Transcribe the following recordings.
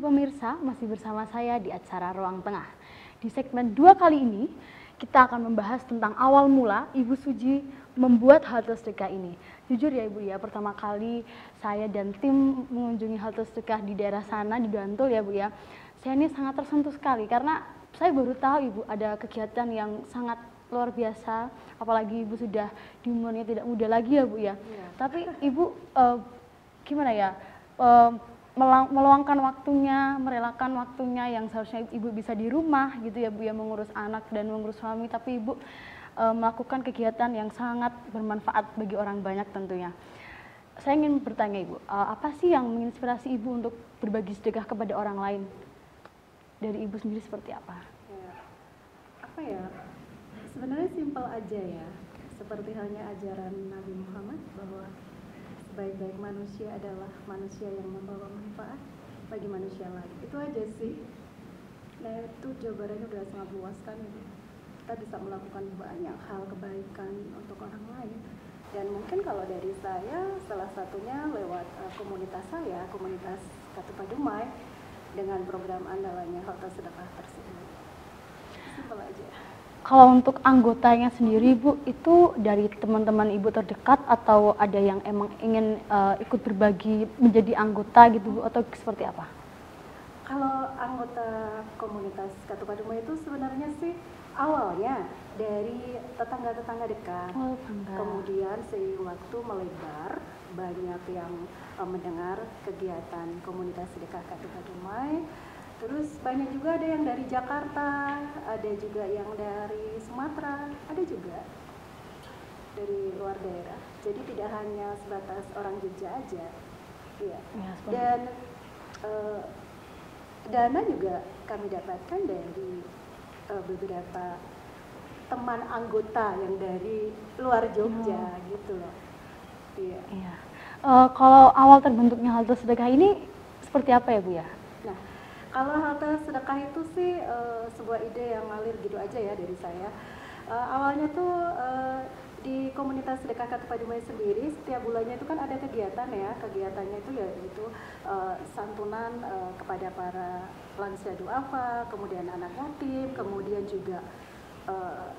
kasih pemirsa, masih bersama saya di acara Ruang Tengah. Di segmen 2 kali ini, kita akan membahas tentang awal mula Ibu Suji membuat halte sedekah ini. Jujur ya Ibu ya, pertama kali saya dan tim mengunjungi halte sedekah di daerah sana, di Bantul ya Bu ya, saya ini sangat tersentuh sekali karena saya baru tahu Ibu ada kegiatan yang sangat luar biasa, apalagi Ibu sudah di umurnya tidak muda lagi ya Bu ya. Tapi Ibu gimana ya, meluangkan waktunya, merelakan waktunya yang seharusnya Ibu bisa di rumah gitu ya Bu ya, mengurus anak dan mengurus suami, tapi Ibu melakukan kegiatan yang sangat bermanfaat bagi orang banyak tentunya. Saya ingin bertanya Ibu, apa sih yang menginspirasi Ibu untuk berbagi sedekah kepada orang lain? Dari Ibu sendiri seperti apa? Ya, apa ya, sebenarnya simpel aja ya, seperti halnya ajaran Nabi Muhammad bahwa sebaik-baik manusia adalah manusia yang membawa manfaat bagi manusia lain. Itu aja sih. Nah itu jawabannya udah sangat luas kan. Kita bisa melakukan banyak hal kebaikan untuk orang lain. Dan mungkin kalau dari saya, salah satunya lewat komunitas saya, komunitas Katupa Dumai, dengan program andalannya Halte Sedekah tersebut. Simpel aja. Kalau untuk anggotanya sendiri Bu, itu dari teman-teman Ibu terdekat atau ada yang emang ingin ikut berbagi menjadi anggota gitu Bu, atau seperti apa? Kalau anggota komunitas Katupa Dumai itu sebenarnya sih awalnya dari tetangga-tetangga dekat. Oh, tetangga. Kemudian seiring waktu melebar, banyak yang mendengar kegiatan komunitas sedekah Katupa Dumai. Terus banyak juga ada yang dari Jakarta, ada juga yang dari Sumatera, ada juga dari luar daerah. Jadi tidak hanya sebatas orang Jogja aja. Iya. Ya, dan dana juga kami dapatkan dari beberapa teman anggota yang dari luar Jogja gitu loh. Iya. Iya. Kalau awal terbentuknya halte sedekah ini seperti apa ya Bu ya? Nah, kalau halte sedekah itu sih sebuah ide yang ngalir gitu aja ya dari saya. Awalnya tuh di komunitas sedekah Katupa Dumai sendiri setiap bulannya itu kan ada kegiatan ya. Kegiatannya itu yaitu santunan kepada para lansia duafa, kemudian anak yatim, kemudian juga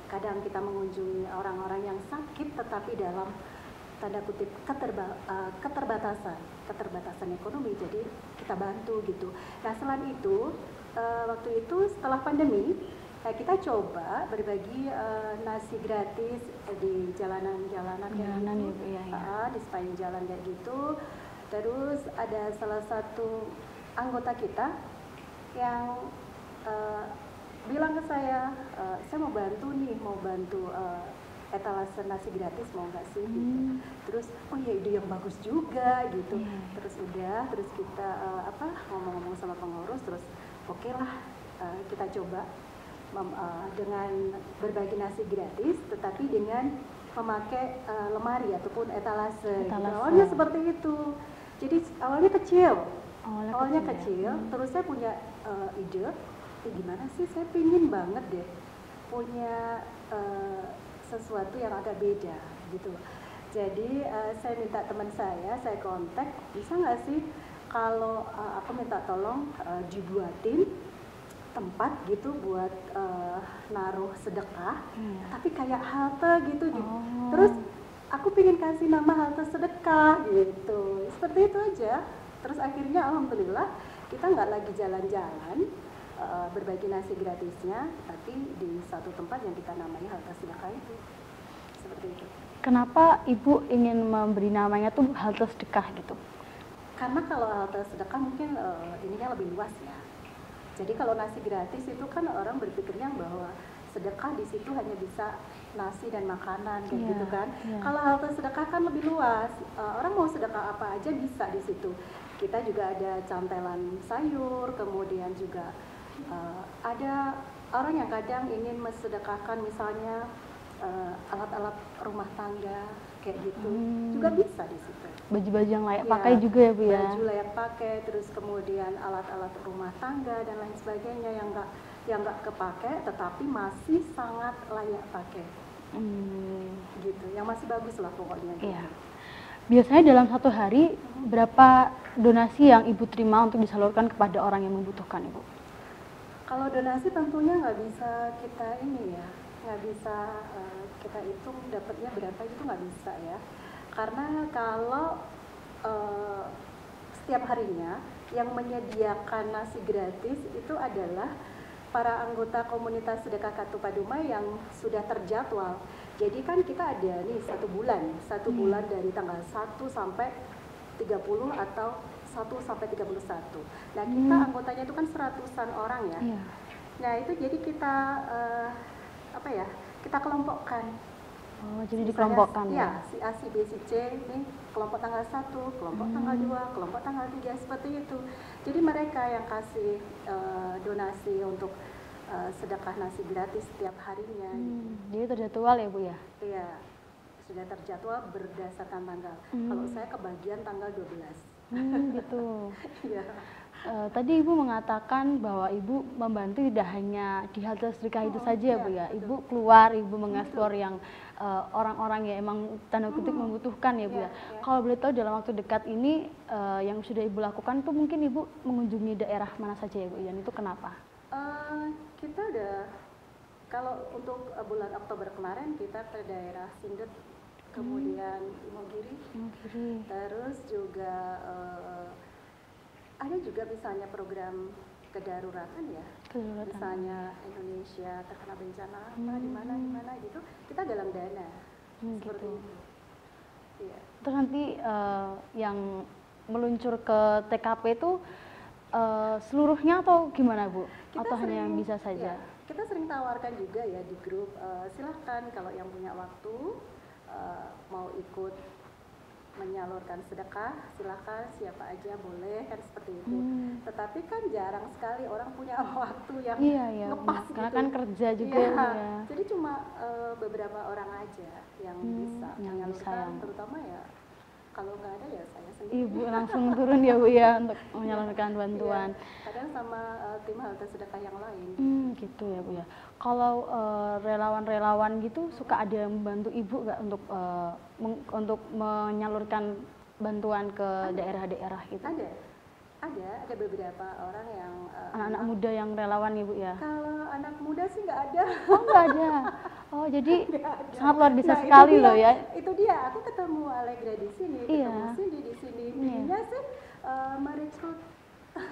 kadang kita mengunjungi orang-orang yang sakit tetapi dalam tanda kutip keterbatasan ekonomi, jadi kita bantu gitu. Nah selain itu waktu itu setelah pandemi kita coba berbagi nasi gratis di jalanan-jalanan gitu, di sepanjang jalan kayak gitu. Terus ada salah satu anggota kita yang bilang ke saya mau bantu etalase nasi gratis mau nggak sih gitu. Terus oh ya ide yang bagus juga gitu. Terus kita ngomong-ngomong sama pengurus, terus oke lah kita coba dengan berbagi nasi gratis tetapi dengan memakai lemari ataupun etalase. Gitu. Awalnya seperti itu. Jadi awalnya kecil. Terus saya punya ide, gimana sih saya pingin banget deh punya sesuatu yang agak beda gitu. Jadi saya minta teman saya kontak, bisa nggak sih kalau aku minta tolong dibuatin tempat gitu buat naruh sedekah, tapi kayak halte gitu. Terus aku pengen kasih nama halte sedekah gitu, seperti itu aja. Terus akhirnya alhamdulillah kita nggak lagi jalan-jalan berbagi nasi gratisnya, tapi di satu tempat yang kita namai halte sedekah itu. Seperti itu. Kenapa Ibu ingin memberi namanya tuh halte sedekah gitu? Karena kalau halte sedekah mungkin ininya lebih luas ya. Jadi kalau nasi gratis itu kan orang berpikirnya bahwa sedekah di situ hanya bisa nasi dan makanan kayak gitu kan. Kalau halte sedekah kan lebih luas. Orang mau sedekah apa aja bisa di situ. Kita juga ada cantelan sayur, kemudian juga ada orang yang kadang ingin mensedekahkan misalnya alat-alat rumah tangga kayak gitu, juga bisa di situ. Baju-baju yang layak pakai juga ya Bu ya. Baju layak pakai, terus kemudian alat-alat rumah tangga dan lain sebagainya yang nggak kepake tetapi masih sangat layak pakai. Gitu, yang masih bagus lah pokoknya. Gitu. Iya. Biasanya dalam satu hari berapa donasi yang Ibu terima untuk disalurkan kepada orang yang membutuhkan, Ibu? Kalau donasi tentunya nggak bisa kita ini ya, nggak bisa kita hitung dapatnya berapa, itu nggak bisa ya. Karena kalau setiap harinya yang menyediakan nasi gratis itu adalah para anggota komunitas sedekah Katupaduma yang sudah terjadwal. Jadi kan kita ada nih satu bulan dari tanggal 1 sampai 30 atau 1 sampai 31. Nah kita anggotanya itu kan seratusan orang ya. Nah itu jadi kita kita kelompokkan. Oh, jadi dikelompokkan ya? Si A, si B, si C, ini kelompok tanggal 1, kelompok tanggal 2, kelompok tanggal 3, seperti itu. Jadi mereka yang kasih donasi untuk sedekah nasi gratis setiap harinya. Jadi terjadwal ya, Bu ya? Iya, sudah terjadwal berdasarkan tanggal. Kalau saya kebagian tanggal 12. Gitu. Iya. Tadi Ibu mengatakan bahwa Ibu membantu tidak hanya di halte sedekah itu saja ya, Bu ya. Ibu keluar, Ibu mengeksplor yang orang-orang yang emang tanda kutip membutuhkan ya, Bu ya. Kalau boleh tahu dalam waktu dekat ini yang sudah Ibu lakukan tuh mungkin Ibu mengunjungi daerah mana saja ya, Bu? Dan itu kenapa? Kita udah, kalau untuk bulan Oktober kemarin kita ke daerah Sindet, kemudian Imogiri, terus juga ada juga misalnya program kedaruratan ya, misalnya Indonesia terkena bencana apa di mana gitu, kita galang dana seperti itu. Iya. Terus nanti yang meluncur ke TKP itu seluruhnya atau gimana, Bu? Atau hanya yang bisa saja? Ya, kita sering tawarkan juga ya di grup, silahkan kalau yang punya waktu mau ikut menyalurkan sedekah, silahkan, siapa aja boleh, kan seperti itu. Tetapi kan jarang sekali orang punya waktu yang ngepas karena gitu. kan kerja juga ya. Jadi cuma beberapa orang aja yang bisa menyalurkan, terutama ya kalau nggak ada ya saya sendiri. Ibu langsung turun ya, Bu ya, untuk menyalurkan bantuan. Kadang sama tim halte sedekah yang lain. Gitu ya, Bu ya. Kalau relawan-relawan gitu suka ada yang membantu Ibu nggak untuk menyalurkan bantuan ke daerah-daerah gitu? Ada beberapa orang yang anak-anak muda yang relawan, Ibu ya? Kalau anak muda sih nggak ada. Oh, nggak ada. Oh, jadi sangat luar biasa sekali loh ya. Itu dia, aku ketemu Allegra di sini, ketemu Cindy di sini. Dia sih merekrut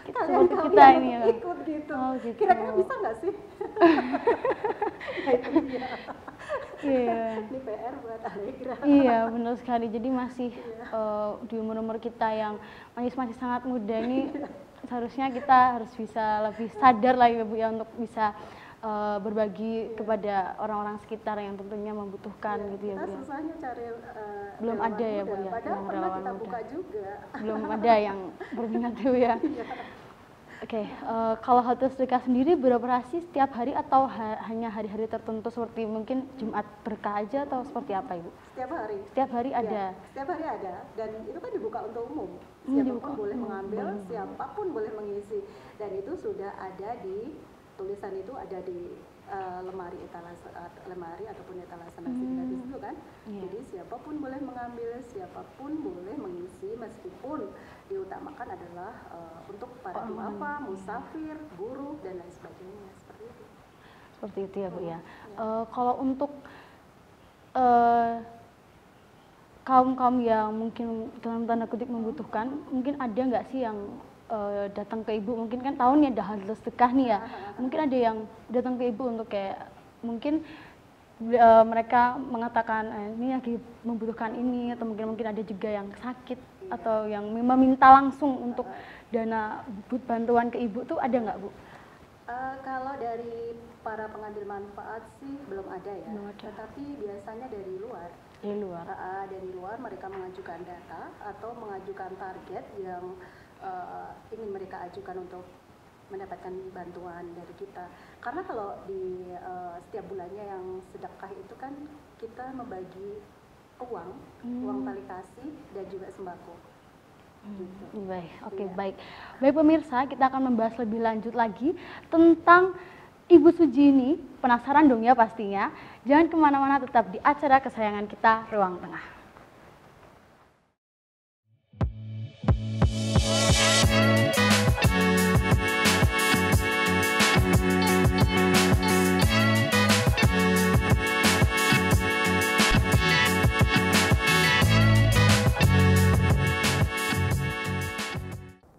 kita ini ya. Ikut gitu. Kira-kira bisa nggak sih? Itu dia. Ini PR buat Allegra. Iya, benar sekali. Jadi masih di umur-umur kita yang masih sangat muda ini, seharusnya kita harus bisa lebih sadar lah ya, Bu ya, untuk bisa berbagi kepada orang-orang sekitar yang tentunya membutuhkan gitu ya, Bu. Kita susahnya cari belum ada ya, Bu ya, padahal yang pernah relawan kita muda. buka juga. Belum ada yang berminat ya, Bu ya. Oke, kalau halte sedekah sendiri beroperasi setiap hari atau hanya hari-hari tertentu seperti mungkin Jumat Berkah aja atau seperti apa, Ibu? Setiap hari. Setiap hari ada. Setiap hari ada, dan itu kan dibuka untuk umum. Siapapun boleh mengambil, siapapun boleh mengisi, dan itu sudah ada di tulisan, itu ada di lemari ataupun etalase nasi gratis itu kan. Jadi siapapun boleh mengambil, siapapun boleh mengisi, meskipun diutamakan adalah untuk para duafa, musafir, buruh dan lain sebagainya, seperti itu. Seperti itu ya, Bu ya. Kalau untuk kaum-kaum yang mungkin dalam tanda kutip membutuhkan, mungkin ada nggak sih yang datang ke Ibu, mungkin kan tahun nih ada halte sedekah nih ya, mungkin ada yang datang ke Ibu untuk kayak mungkin mereka mengatakan ini lagi membutuhkan ini, atau mungkin ada juga yang sakit atau yang meminta langsung untuk dana bantuan ke Ibu tuh ada nggak, Bu? Kalau dari para pengambil manfaat sih belum ada ya, tetapi biasanya dari luar. Dari luar mereka mengajukan data atau mengajukan target yang ingin mereka ajukan untuk mendapatkan bantuan dari kita. Karena kalau di setiap bulannya yang sedekah itu kan kita membagi uang tali kasih dan juga sembako. Gitu. Baik, oke, baik. Baik pemirsa, kita akan membahas lebih lanjut lagi tentang Ibu Suji ini. Penasaran dong ya pastinya. Jangan kemana-mana, tetap di acara kesayangan kita, Ruang Tengah.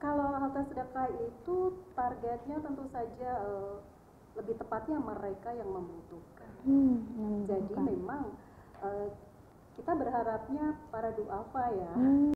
Kalau Halte Sedekah itu targetnya tentu saja lebih tepatnya mereka yang membutuhkan. Jadi memang kita berharapnya para duafa ya.